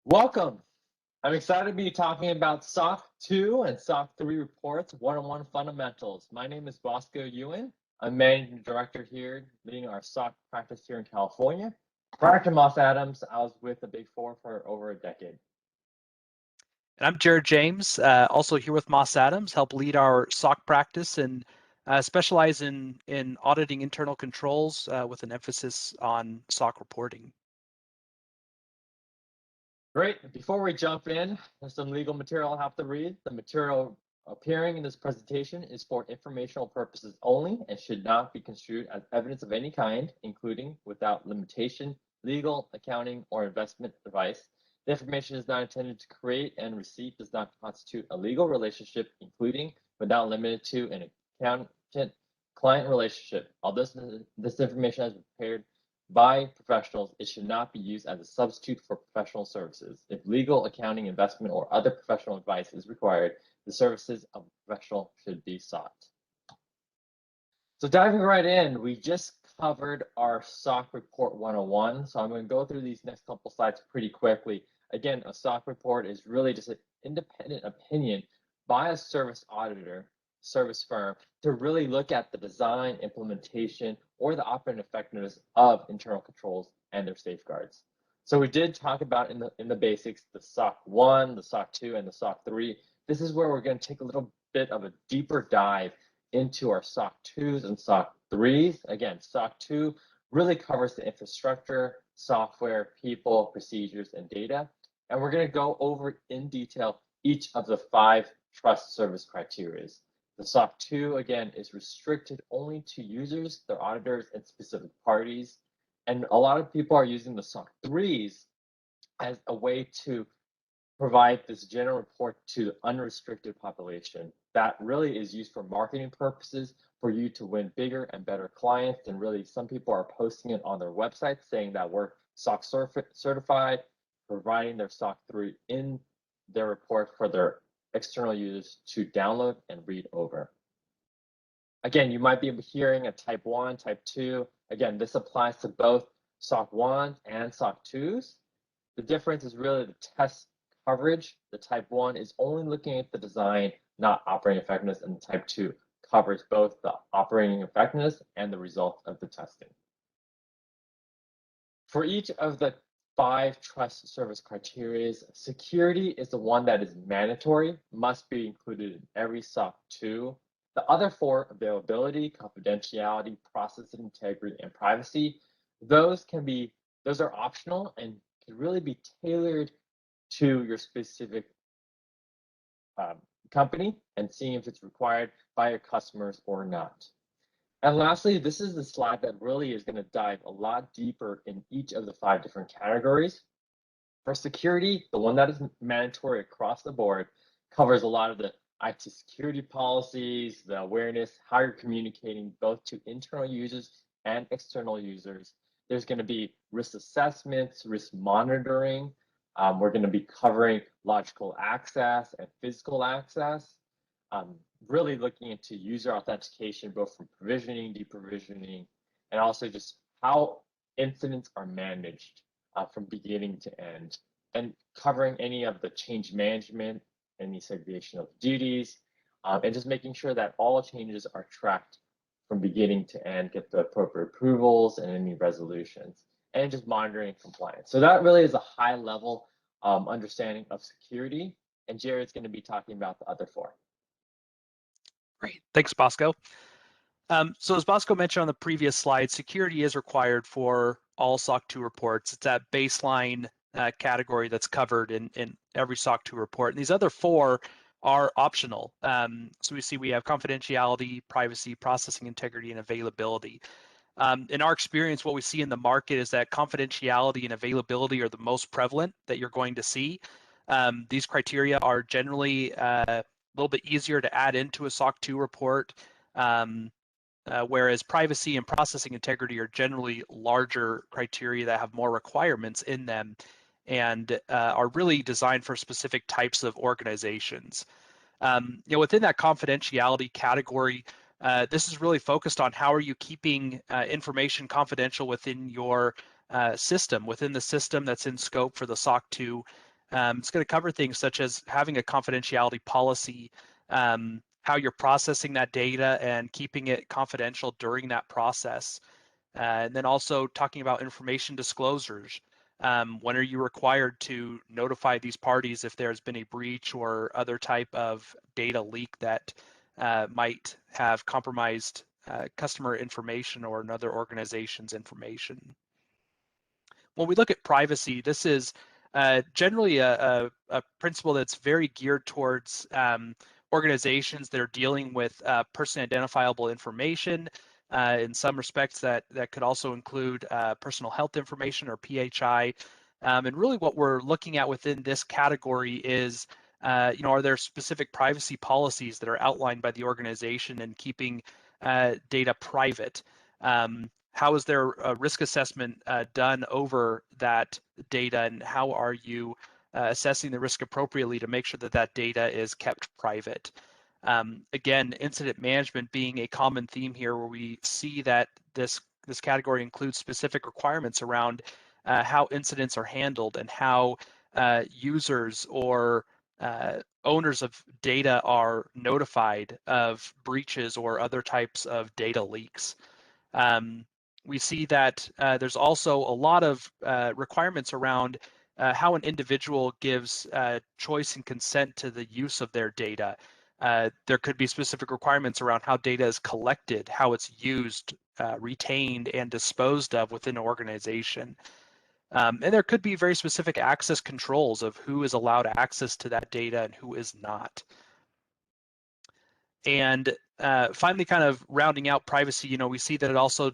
Welcome. I'm excited to be talking about SOC 2 and SOC 3 reports, one-on-one fundamentals. My name is Bosco Ewan. I'm managing director here, leading our SOC practice here in California. Prior to Moss Adams, I was with the Big Four for over a decade. And I'm Jared James, also here with Moss Adams, help lead our SOC practice and specialize in auditing internal controls with an emphasis on SOC reporting. Great. Before we jump in, there's some legal material I have to read. The material appearing in this presentation is for informational purposes only and should not be construed as evidence of any kind, including, without limitation, legal, accounting, or investment advice. The information is not intended to create, and receipt does not constitute a legal relationship, including, but not limited to, an accountant-client relationship. Although this information has been prepared by professionals, it should not be used as a substitute for professional services. If legal, accounting, investment, or other professional advice is required, the services of a professional should be sought. So diving right in, we just covered our SOC report 101. So I'm going to go through these next couple slides pretty quickly. Again, a SOC report is really just an independent opinion by a service auditor, service firm, to really look at the design, implementation, or the operating effectiveness of internal controls and their safeguards. So we did talk about in the basics, the SOC 1, the SOC 2, and the SOC 3. This is where we're going to take a little bit of a deeper dive into our SOC 2s and SOC 3s. Again, SOC 2 really covers the infrastructure, software, people, procedures, and data. And we're going to go over in detail each of the 5 trust service criteria. The SOC 2, again, is restricted only to users, their auditors, and specific parties. And a lot of people are using the SOC 3s as a way to provide this general report to the unrestricted population. That really is used for marketing purposes, for you to win bigger and better clients. And really, some people are posting it on their website saying that we're SOC certified, providing their SOC 3 in their report for their external users to download and read over. Again, you might be hearing a type 1, type 2. Again, this applies to both SOC 1 and SOC 2s. The difference is really the test coverage. The type 1 is only looking at the design, not operating effectiveness, and the type 2 covers both the operating effectiveness and the results of the testing. For each of the 5 trust service criteria, security is the one that is mandatory, must be included in every SOC 2. The other 4, availability, confidentiality, process integrity, and privacy, those are optional and can really be tailored to your specific company and seeing if it's required by your customers or not. And lastly, this is the slide that really is going to dive a lot deeper in each of the 5 different categories. For security, the one that is mandatory across the board covers a lot of the IT security policies, the awareness, how you're communicating both to internal users and external users. There's going to be risk assessments, risk monitoring. We're going to be covering logical access and physical access. Really looking into user authentication, both from provisioning, deprovisioning, and also just how incidents are managed from beginning to end, and covering any of the change management, any segregation of duties, and just making sure that all changes are tracked from beginning to end, get the appropriate approvals and any resolutions, and just monitoring compliance. So that really is a high level understanding of security, and Jared's going to be talking about the other 4. Great, thanks, Bosco. So as Bosco mentioned on the previous slide, security is required for all SOC 2 reports. It's that baseline category that's covered in every SOC 2 report. And these other 4 are optional. So we see we have confidentiality, privacy, processing integrity, and availability. In our experience, what we see in the market is that confidentiality and availability are the most prevalent that you're going to see. These criteria are generally a little bit easier to add into a SOC 2 report, whereas privacy and processing integrity are generally larger criteria that have more requirements in them and are really designed for specific types of organizations. Within that confidentiality category, this is really focused on how are you keeping information confidential within your system, within the system that's in scope for the SOC 2. It's going to cover things such as having a confidentiality policy, how you're processing that data and keeping it confidential during that process. And then also talking about information disclosures. When are you required to notify these parties if there's been a breach or other type of data leak that might have compromised customer information or another organization's information? When we look at privacy, this is generally a principle that's very geared towards organizations that are dealing with personally identifiable information. In some respects, that could also include personal health information or PHI. And really what we're looking at within this category is, are there specific privacy policies that are outlined by the organization and keeping data private? How is there a risk assessment done over that data, and how are you assessing the risk appropriately to make sure that that data is kept private? Again, incident management being a common theme here, where we see that this category includes specific requirements around how incidents are handled and how users or owners of data are notified of breaches or other types of data leaks. We see that there's also a lot of requirements around how an individual gives choice and consent to the use of their data. There could be specific requirements around how data is collected, how it's used, retained, and disposed of within an organization. And there could be very specific access controls of who is allowed access to that data and who is not. And finally, kind of rounding out privacy, we see that it also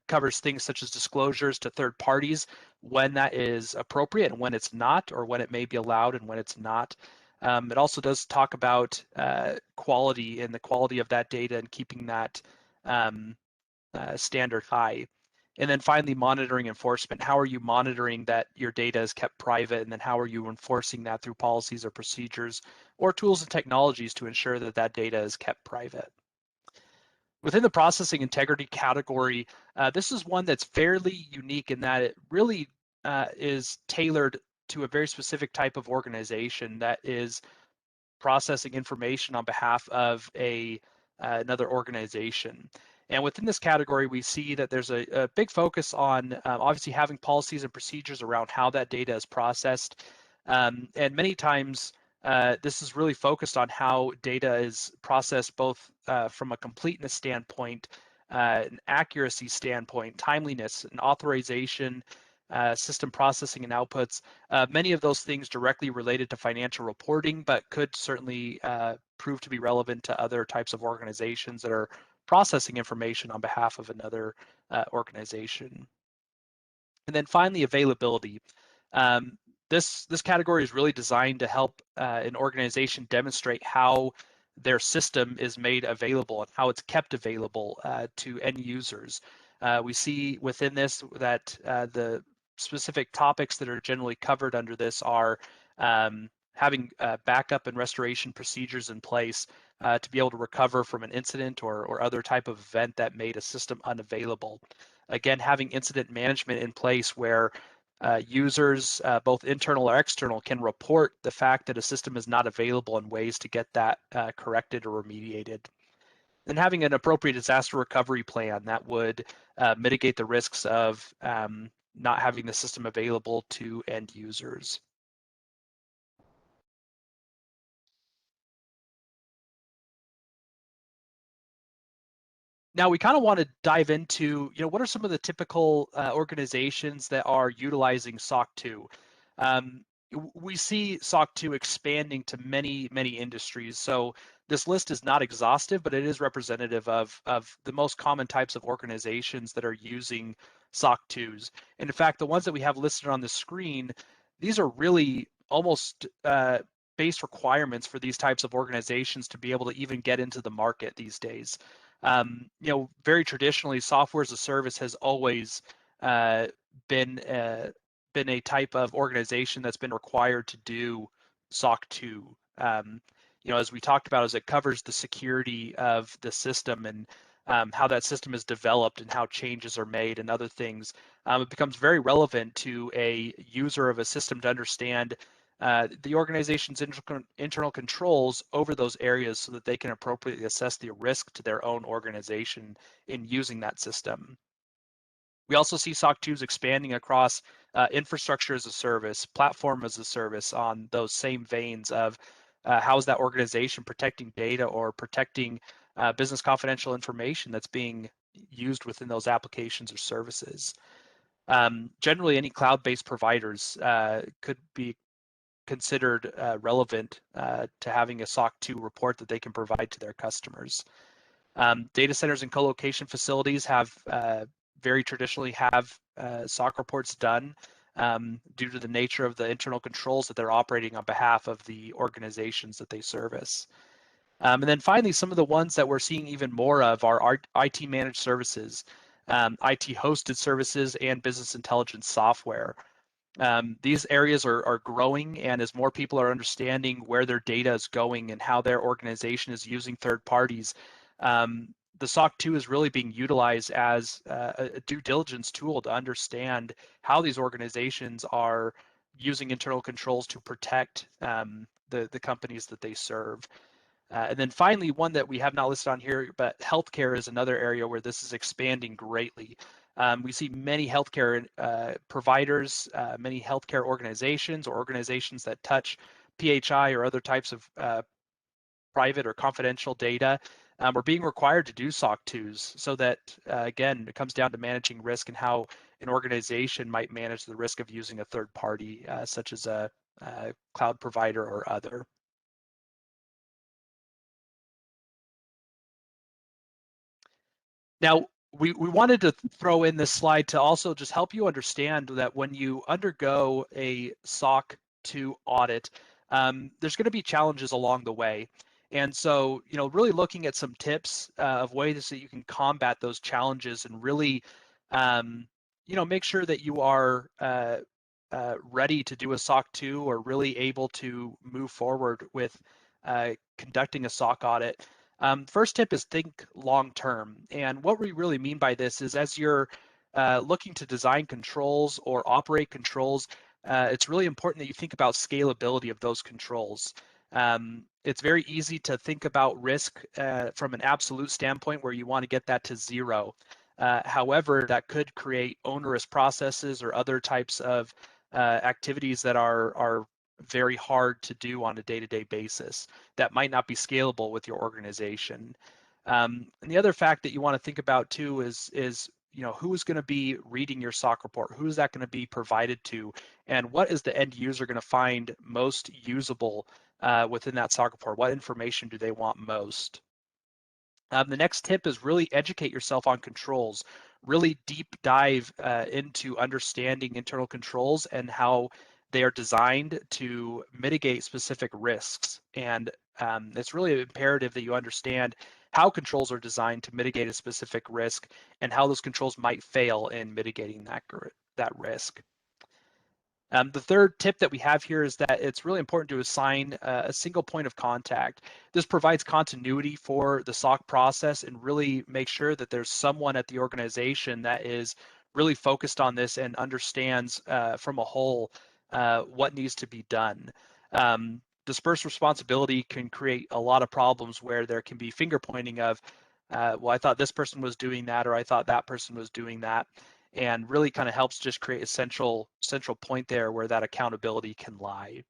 covers things such as disclosures to third parties when that is appropriate and when it's not, or when it may be allowed and when it's not. It also does talk about quality and the quality of that data and keeping that standard high. And then finally, monitoring enforcement. How are you monitoring that your data is kept private? And then how are you enforcing that through policies or procedures or tools and technologies to ensure that that data is kept private? Within the processing integrity category, this is one that's fairly unique in that it really is tailored to a very specific type of organization that is processing information on behalf of another organization. And within this category, we see that there's a big focus on obviously having policies and procedures around how that data is processed. And many times, this is really focused on how data is processed both from a completeness standpoint, an accuracy standpoint, timeliness, and authorization, system processing and outputs. Many of those things directly related to financial reporting, but could certainly prove to be relevant to other types of organizations that are processing information on behalf of another organization. And then finally, availability. This category is really designed to help an organization demonstrate how their system is made available and how it's kept available to end users. We see within this that the specific topics that are generally covered under this are having backup and restoration procedures in place to be able to recover from an incident or other type of event that made a system unavailable. Again, having incident management in place where users, both internal or external, can report the fact that a system is not available and ways to get that corrected or remediated. And having an appropriate disaster recovery plan that would mitigate the risks of not having the system available to end users. Now we kind of want to dive into, what are some of the typical organizations that are utilizing SOC 2? We see SOC 2 expanding to many, many industries. So this list is not exhaustive, but it is representative of the most common types of organizations that are using SOC 2s. And in fact, the ones that we have listed on the screen, these are really almost base requirements for these types of organizations to be able to even get into the market these days. Very traditionally, software as a service has always been a type of organization that's been required to do SOC 2. As we talked about, as it covers the security of the system, and how that system is developed and how changes are made and other things. It becomes very relevant to a user of a system to understand the organization's internal controls over those areas so that they can appropriately assess the risk to their own organization in using that system. We also see SOC 2s expanding across infrastructure as a service, platform as a service on those same veins of how is that organization protecting data or protecting business confidential information that's being used within those applications or services. Generally, any cloud-based providers could be considered relevant to having a SOC 2 report that they can provide to their customers. Data centers and co-location facilities have very traditionally have SOC reports done due to the nature of the internal controls that they're operating on behalf of the organizations that they service. And then finally, some of the ones that we're seeing even more of are IT managed services, IT hosted services, and business intelligence software. These areas are growing, and as more people are understanding where their data is going and how their organization is using third parties, the SOC 2 is really being utilized as a due diligence tool to understand how these organizations are using internal controls to protect the companies that they serve. And then finally, one that we have not listed on here, but healthcare is another area where this is expanding greatly. We see many healthcare providers, many healthcare organizations or organizations that touch PHI or other types of private or confidential data are being required to do SOC 2s so that, again, it comes down to managing risk and how an organization might manage the risk of using a third party, such as a cloud provider or other. Now, we wanted to throw in this slide to also just help you understand that when you undergo a SOC 2 audit, there's going to be challenges along the way. And so, really looking at some tips of ways that you can combat those challenges and really, make sure that you are ready to do a SOC 2 or really able to move forward with conducting a SOC audit. First tip is think long term. And what we really mean by this is as you're looking to design controls or operate controls, it's really important that you think about scalability of those controls. It's very easy to think about risk from an absolute standpoint where you want to get that to zero. However, that could create onerous processes or other types of activities that are very hard to do on a day-to-day basis that might not be scalable with your organization. And the other fact that you want to think about too is who's going to be reading your SOC report? Who's that going to be provided to? And what is the end user going to find most usable within that SOC report? What information do they want most? The next tip is really educate yourself on controls. Really deep dive into understanding internal controls and how they are designed to mitigate specific risks. And it's really imperative that you understand how controls are designed to mitigate a specific risk and how those controls might fail in mitigating that risk. The third tip that we have here is that it's really important to assign a single point of contact. This provides continuity for the SOC process and really make sure that there's someone at the organization that is really focused on this and understands from a whole what needs to be done. Dispersed responsibility can create a lot of problems where there can be finger pointing of, well, I thought this person was doing that, or I thought that person was doing that. And really kind of helps just create a central point there where that accountability can lie.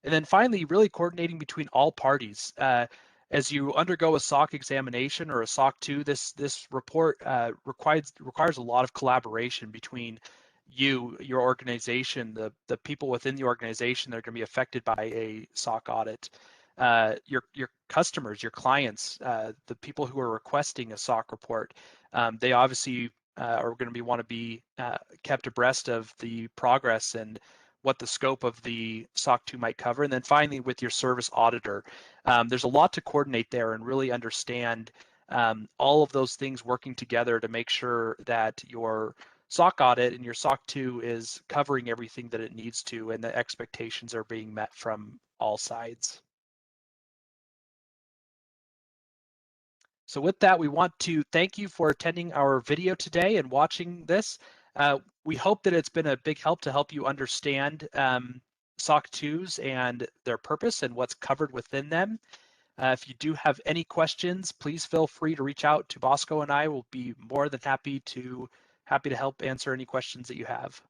And then finally, really coordinating between all parties. As you undergo a SOC examination or a SOC 2, this report requires a lot of collaboration between you, your organization, the people within the organization that are going to be affected by a SOC audit, your customers, your clients, the people who are requesting a SOC report. They obviously are going to want to be kept abreast of the progress and what the scope of the SOC 2 might cover. And then finally, with your service auditor, there's a lot to coordinate there and really understand all of those things working together to make sure that your SOC audit and your SOC 2 is covering everything that it needs to and the expectations are being met from all sides. So with that, we want to thank you for attending our video today and watching this. We hope that it's been a big help to help you understand SOC 2s and their purpose and what's covered within them. If you do have any questions, please feel free to reach out to Bosco and I. Will be more than happy to help answer any questions that you have.